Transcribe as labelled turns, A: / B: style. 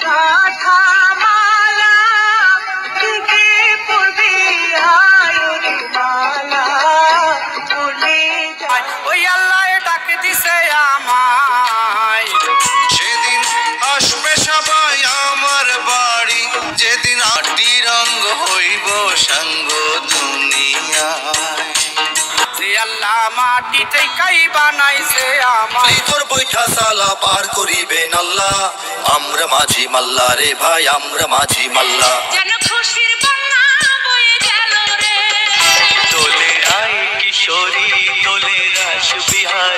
A: গাথা মালা কি কি পড়বি আয়ুরি মালা ভুলে যায় ওই আল্লাহ ডাক দিছে আমায়
B: সেদিন আসবে সবাই আমার বাড়ি যেদিন আটি রঙ্গ হইব সাঙ্গ দুনিয়ায়
A: আল্লাহ মাটিতে কাই বানাইছে আমার
B: তোর বৈঠা সালা পার করিবেন আল্লাহ আমরা মাঝি মাল্লা রে ভাই আমরা মাঝি মাল্লা
A: যেন খুশির বন্যা বয়ে গেল রে
C: তোলে আয় কিশোরী তোলে রাস বিহার